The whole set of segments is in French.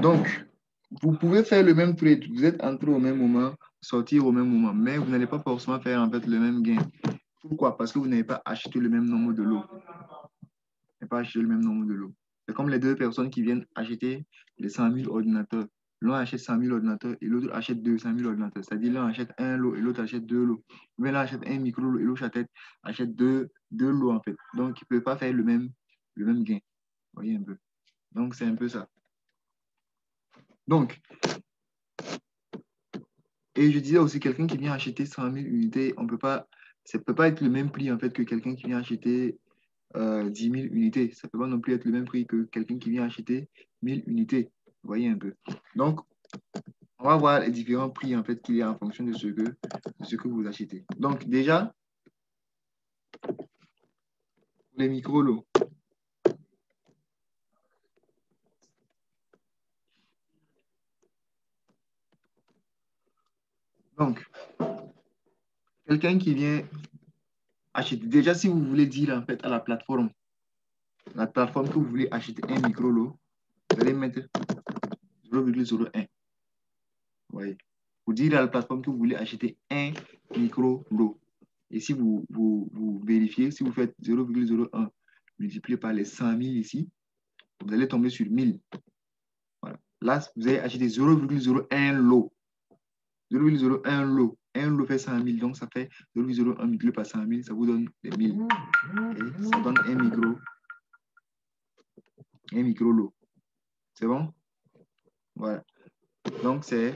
Donc, vous pouvez faire le même trade. Vous êtes entré au même moment, sortir au même moment, mais vous n'allez pas forcément faire en fait le même gain. Pourquoi? Parce que vous n'avez pas acheté le même nombre de lots. Vous n'avez pas acheté le même nombre de lots. C'est comme les deux personnes qui viennent acheter les 100 000 ordinateurs. L'un achète 100 000 ordinateurs et l'autre achète 200 000 ordinateurs. C'est-à-dire l'un achète un lot et l'autre achète deux lots. Ou bien l'un achète un micro-lot et l'autre achète deux lots en fait. Donc, ils ne peuvent pas faire le même gain. Vous voyez un peu. Donc, c'est un peu ça. Donc, et je disais aussi, quelqu'un qui vient acheter 100 000 unités, ça ne peut pas être le même prix en fait que quelqu'un qui vient acheter 10 000 unités. Ça ne peut pas non plus être le même prix que quelqu'un qui vient acheter 1000 unités. Vous voyez un peu. Donc, on va voir les différents prix en fait qu'il y a en fonction de ce que vous achetez. Donc, déjà, les micro-lots. Donc, quelqu'un qui vient acheter, déjà, si vous voulez dire en fait à la plateforme que vous voulez acheter un micro-lot, vous allez mettre 0,01. Oui. Vous dire à la plateforme que vous voulez acheter un micro-lot. Et si vous vérifiez, si vous faites 0,01 multiplié par les 100 000 ici, vous allez tomber sur 1000. Voilà. Là, vous allez acheter 0,01 lot. 0,01 lot. Un lot fait 100 000, donc ça fait 0,01 multiplié par 100 000, ça vous donne les 1000. Et ça donne un micro-lot. C'est bon? Voilà. Donc, c'est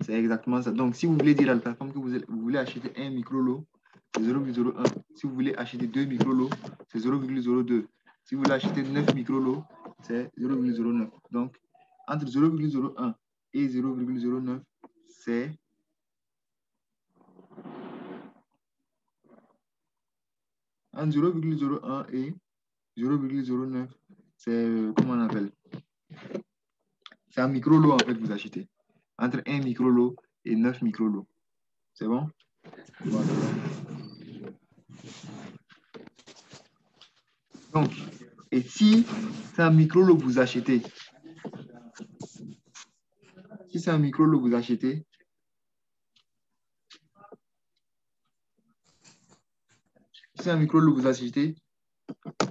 exactement ça. Donc, si vous voulez dire à la plateforme que vous voulez acheter un micro-lot, c'est 0,01. Si vous voulez acheter 2 micro-lots, c'est 0,02. Si vous voulez acheter 9 micro-lots, c'est 0,09. Donc, entre 0,01 et 0,09, c'est entre 0,01 et 0,09, c'est comment on appelle? C'est un micro-lot en fait que vous achetez. Entre 1 micro-lot et 9 micro-lots. C'est bon? Voilà. Donc, et si c'est un micro-lot que vous achetez, si c'est un micro-lot que vous achetez,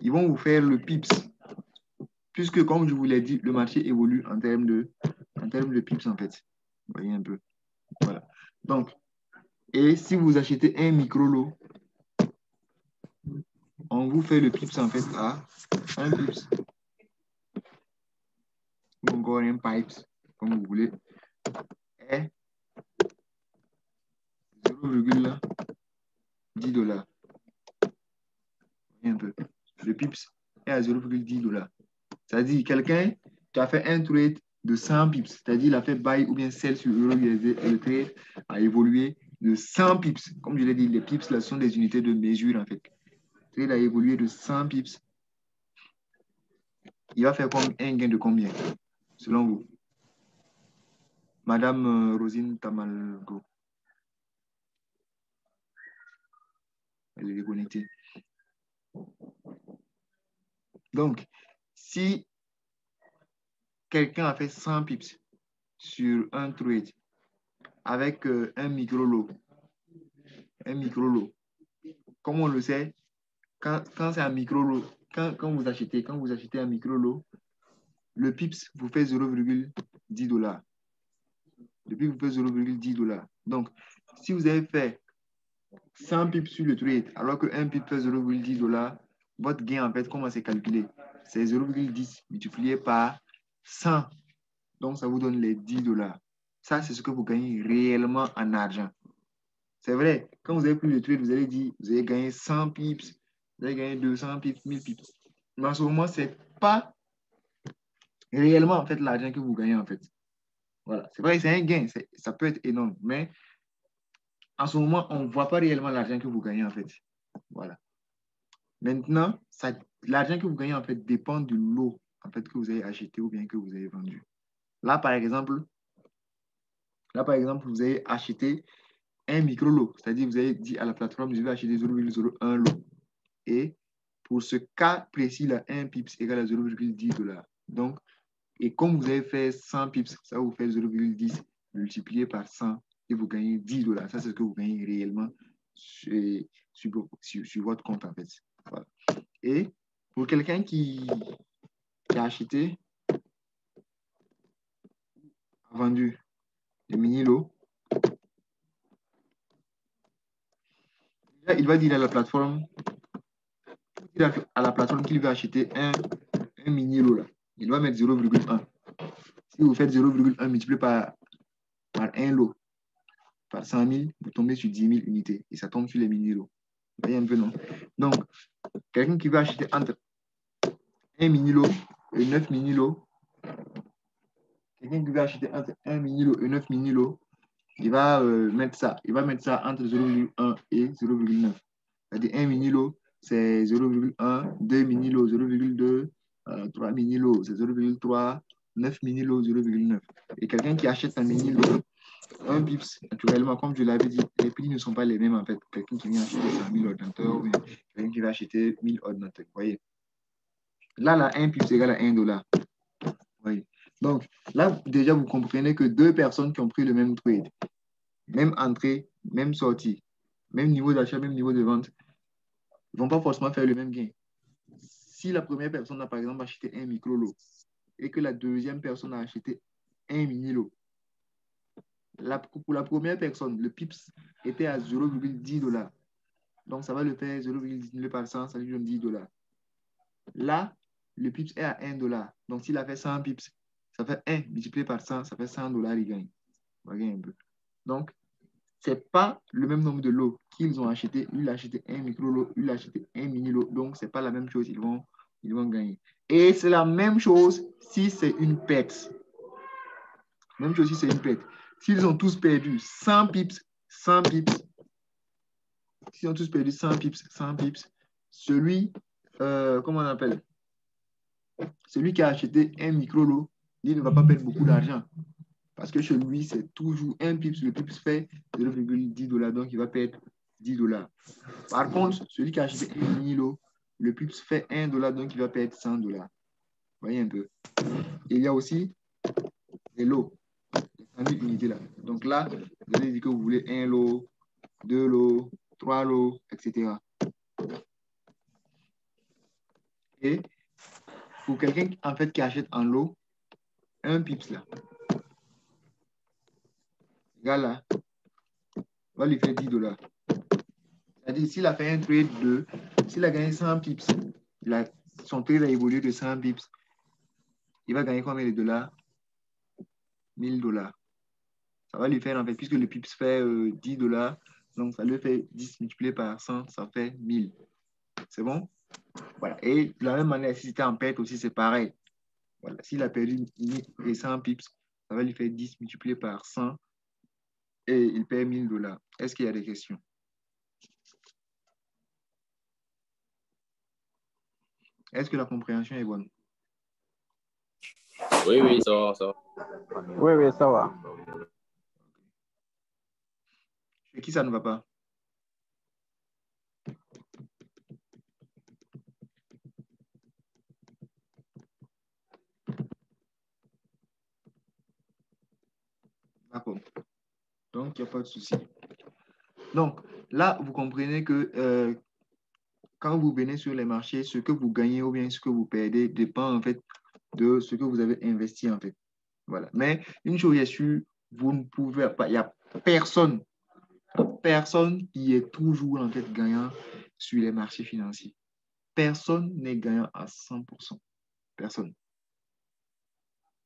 ils vont vous faire le pips. Puisque, comme je vous l'ai dit, le marché évolue en termes de pips en fait. Vous voyez un peu. Voilà. Donc, et si vous achetez un micro-lot, on vous fait le pips en fait à un pips. Ou encore un pipes, comme vous voulez, est 0,10 $. Un peu. Le pips est à 0,10 $. C'est-à-dire, quelqu'un qui a fait un trade de 100 pips, c'est-à-dire il a fait buy ou bien sell sur euro-USD et le trade a évolué de 100 pips. Comme je l'ai dit, les pips là sont des unités de mesure en fait. Le trade a évolué de 100 pips. Il va faire comme un gain de combien, selon vous? Madame Rosine Tamalgo. Elle est déconnectée. Donc, si quelqu'un a fait 100 pips sur un trade avec un micro-lot, comme on le sait, quand c'est un micro-lot, quand vous achetez un micro-lot, le pips vous fait 0,10 $. Le pips vous fait 0,10 $. Donc, si vous avez fait 100 pips sur le trade, alors qu'un pip fait 0,10 $, votre gain, en fait, comment c'est calculé? C'est 0,10 multiplié par 100. Donc, ça vous donne les 10 $. Ça, c'est ce que vous gagnez réellement en argent. C'est vrai, quand vous avez pris le trade, vous allez dire, vous avez gagné 100 pips, vous avez gagné 200 pips, 1000 pips. Mais en ce moment, ce n'est pas réellement, en fait, l'argent que vous gagnez, en fait. Voilà. C'est vrai, c'est un gain, ça peut être énorme, mais en ce moment, on ne voit pas réellement l'argent que vous gagnez, en fait. Voilà. Maintenant, l'argent que vous gagnez, en fait, dépend du lot, en fait, que vous avez acheté ou bien que vous avez vendu. Là, par exemple, vous avez acheté un micro-lot, c'est-à-dire vous avez dit à la plateforme, je vais acheter 0,01 lot. Et pour ce cas précis, là, un pips égale à 0,10 $. Donc, Et comme vous avez fait 100 pips, ça vous fait 0,10 multiplié par 100 et vous gagnez 10 dollars. Ça, c'est ce que vous gagnez réellement sur votre compte, en fait. Voilà. Et pour quelqu'un qui a acheté, a vendu des mini-lots, il va dire à la plateforme, qu'il veut acheter un mini-lot là. Il va mettre 0,1. Si vous faites 0,1 multiplié par un lot, par 100 000, vous tombez sur 10 000 unités. Et ça tombe sur les mini-lots. Vous voyez un peu, non? Donc, quelqu'un qui veut acheter entre un mini-lot et 9 mini-lots, quelqu'un qui veut acheter entre un mini-lot et 9 mini-lots, il va mettre ça. Il va mettre ça entre 0,1 et 0,9. C'est-à-dire un mini-lot, c'est 0,1, 2 mini-lots, 0,2, 3 mini-lots, c'est 0,3, 9 mini-lots, 0,9. Et quelqu'un qui achète un mini-lot, un pips, naturellement, comme je l'avais dit, les prix ne sont pas les mêmes en fait. Quelqu'un qui vient acheter 100 000 ordinateurs ou quelqu'un qui va acheter 1000 ordinateurs. Vous voyez? Là, un pips égale à 1 dollar. Vous voyez? Donc, là, déjà, vous comprenez que deux personnes qui ont pris le même trade, même entrée, même sortie, même niveau d'achat, même niveau de vente, ne vont pas forcément faire le même gain. Si la première personne a par exemple acheté un micro-lot et que la deuxième personne a acheté un mini-lot, pour la première personne, le pips était à 0,10 dollars. Donc, ça va le faire 0,10 par 100, ça lui donne 10 dollars. Là, le pips est à 1 dollar. Donc, s'il a fait 100 pips, ça fait 1 multiplié par 100, ça fait 100 dollars, il gagne. On va gagner un peu. Donc, ce n'est pas le même nombre de lots qu'ils ont acheté. Lui, il a acheté un micro-lot, lui, il a acheté un mini-lot. Donc, ce n'est pas la même chose. Ils vont gagner. Et c'est la même chose si c'est une perte. Même chose si c'est une perte. S'ils ont tous perdu 100 pips, 100 pips, s'ils ont tous perdu 100 pips, 100 pips, celui, comment on appelle? Celui qui a acheté un micro-lot, il ne va pas perdre beaucoup d'argent. Parce que chez lui, c'est toujours un pips. Le pips fait 0,10 dollars, donc il va perdre 10 dollars. Par contre, celui qui a acheté un mini-lot, le pips fait 1 dollar, donc il va perdre 100 dollars. Vous voyez un peu. Et il y a aussi les lots, les 100 000 unités là. Donc là, vous allez dire que vous voulez un lot, 2 lots, 3 lots, etc. Et pour quelqu'un en fait, qui achète en lot, un pips là, gars là, va lui faire 10 dollars. C'est-à-dire, s'il a fait un trade de, s'il a gagné 100 pips, son trade a évolué de 100 pips, il va gagner combien de dollars? 1000 dollars. Ça va lui faire, en fait, puisque le pips fait 10 dollars, donc ça lui fait 10 multiplié par 100, ça fait 1000. C'est bon? Voilà. Et de la même manière, si c'était en perte aussi, c'est pareil. Voilà. S'il a perdu 100 pips, ça va lui faire 10 multiplié par 100 et il perd 1000 dollars. Est-ce qu'il y a des questions? Est-ce que la compréhension est bonne? Oui, oui, ça va, ça va. Oui, oui, ça va. Chez qui ça ne va pas? D'accord. Donc, il n'y a pas de souci. Donc, là, vous comprenez que quand vous venez sur les marchés, ce que vous gagnez ou bien ce que vous perdez dépend en fait de ce que vous avez investi en fait. Voilà. Mais une chose est sûre, vous ne pouvez pas, il n'y a personne qui est toujours en fait gagnant sur les marchés financiers. Personne n'est gagnant à 100%. Personne.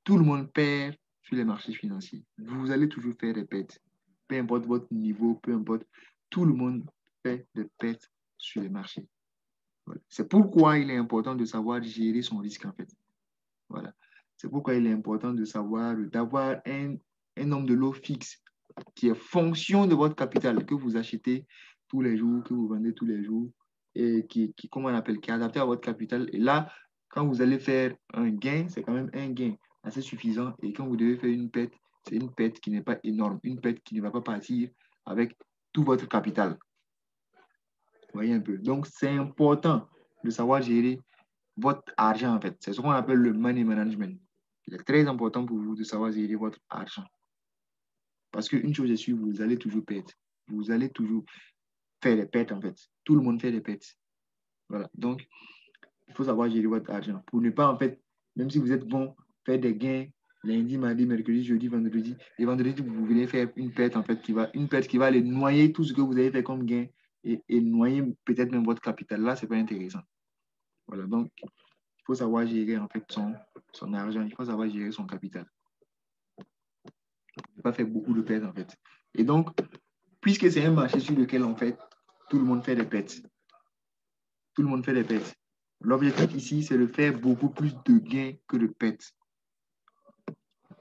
Tout le monde perd sur les marchés financiers. Vous allez toujours faire des pertes. Peu importe votre niveau, peu importe, tout le monde fait des pertes sur les marchés. Voilà. C'est pourquoi il est important de savoir gérer son risque en fait. Voilà. C'est pourquoi il est important de savoir, d'avoir un nombre de lots fixe qui est fonction de votre capital que vous achetez tous les jours, que vous vendez tous les jours et comment on appelle, qui est adapté à votre capital. Et là, quand vous allez faire un gain, c'est quand même un gain assez suffisant. Et quand vous devez faire une perte, c'est une perte qui n'est pas énorme, une perte qui ne va pas partir avec tout votre capital. Vous voyez un peu. Donc, c'est important de savoir gérer votre argent, en fait. C'est ce qu'on appelle le money management. Il est très important pour vous de savoir gérer votre argent. Parce qu'une chose est sûre, vous allez toujours perdre. Vous allez toujours faire des pertes, en fait. Tout le monde fait des pertes. Voilà. Donc, il faut savoir gérer votre argent. Pour ne pas, en fait, même si vous êtes bon, faire des gains lundi, mardi, mercredi, jeudi, vendredi. Et vendredi, vous venez faire une perte, en fait, une perte qui va aller noyer tout ce que vous avez fait comme gain et noyer peut-être même votre capital. Là, ce n'est pas intéressant. Voilà. Donc, il faut savoir gérer, en fait, son argent. Il faut savoir gérer son capital. Ne pas faire beaucoup de pertes, en fait. Et donc, puisque c'est un marché sur lequel, en fait, tout le monde fait des pertes. Tout le monde fait des pertes. L'objectif ici, c'est de faire beaucoup plus de gains que de pertes.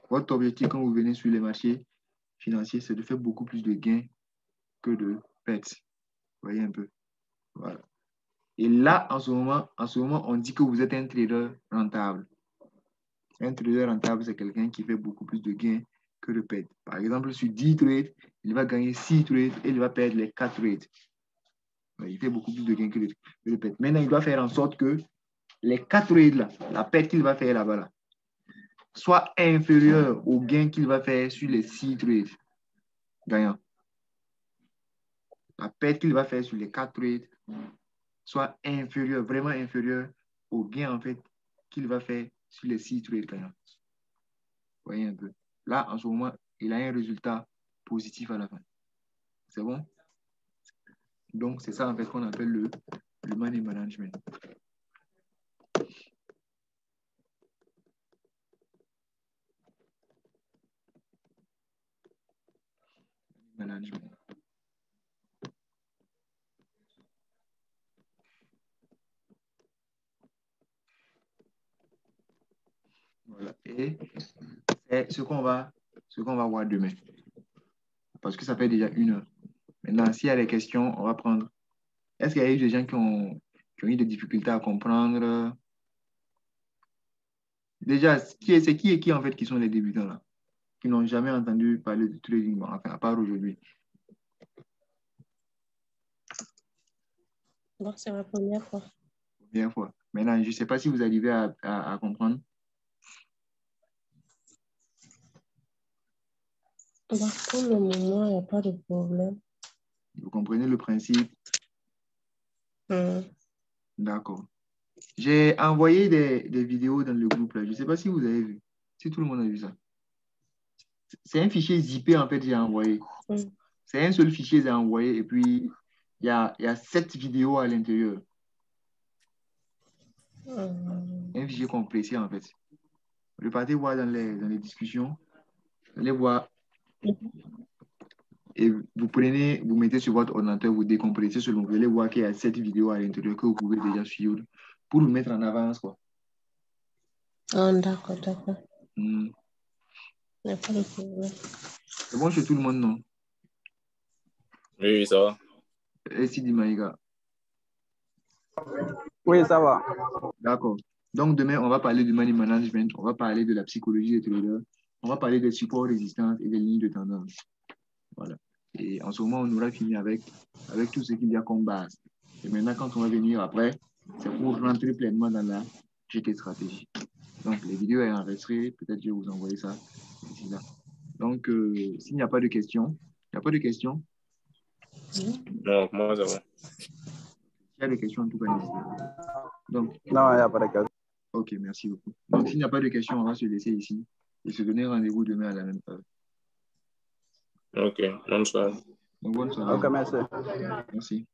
Votre objectif quand vous venez sur les marchés financiers, c'est de faire beaucoup plus de gains que de pertes. Vous voyez un peu. Voilà. Et là, en ce moment, on dit que vous êtes un trader rentable. Un trader rentable, c'est quelqu'un qui fait beaucoup plus de gains que de pertes. Par exemple, sur 10 trades, il va gagner 6 trades et il va perdre les 4 trades. Il fait beaucoup plus de gains que de pertes. Maintenant, il doit faire en sorte que les 4 trades là, la perte qu'il va faire là-bas, là, soit inférieur au gain qu'il va faire sur les 6 trades gagnants. La perte qu'il va faire sur les 4 trades soit inférieur, vraiment inférieur au gain en fait qu'il va faire sur les 6 trades gagnants. Vous voyez un peu. Là, en ce moment, il a un résultat positif à la fin. C'est bon? Donc, c'est ça en fait qu'on appelle le money management. Management. Voilà. Et c'est ce qu'on va voir demain. Parce que ça fait déjà 1 heure. Maintenant, s'il y a des questions, on va prendre. Est-ce qu'il y a eu des gens qui ont eu des difficultés à comprendre? Déjà, c'est qui et qui en fait qui sont les débutants là? Qui n'ont jamais entendu parler de trading, bon, enfin, à part aujourd'hui. Bon, c'est ma première fois. Première fois. Maintenant, je ne sais pas si vous arrivez à comprendre. Bon, pour le moment, il n'y a pas de problème. Vous comprenez le principe? D'accord. J'ai envoyé des vidéos dans le groupe là. Je ne sais pas si vous avez vu. Si tout le monde a vu ça. C'est un fichier zippé en fait, j'ai envoyé. C'est un seul fichier, j'ai envoyé. Et puis, il y a 7 vidéos à l'intérieur. Un fichier compressé en fait. Vous partez voir dans les discussions. Vous allez voir. Et vous mettez sur votre ordinateur, vous décompressez selon. Vous allez voir qu'il y a 7 vidéos à l'intérieur que vous pouvez déjà suivre pour vous mettre en avance, quoi. D'accord. Il n'y a pas de problème. C'est bon chez tout le monde, non? Oui, ça va. Et Sidi Maïga? Oui, ça va. D'accord. Donc, demain, on va parler du money management, on va parler de la psychologie des traders, on va parler des supports résistants et des lignes de tendance. Voilà. Et en ce moment, on aura fini avec tout ce qu'il y a comme base. Et maintenant, quand on va venir après, c'est pour rentrer pleinement dans la GT stratégie. Donc, les vidéos sont enregistrées. Peut-être je vais vous envoyer ça ici, là. Donc, s'il n'y a pas de questions, il n'y a pas de questions? Non, moi, ça va. S'il y a des questions, en tout cas, n'hésitez pas. Donc, Non, il n'y a pas de questions. ok, merci beaucoup. Donc, s'il n'y a pas de questions, on va se laisser ici et se donner rendez-vous demain à la même heure. Ok, bonne soirée. Donc, bonne soirée. Ok, merci. Merci.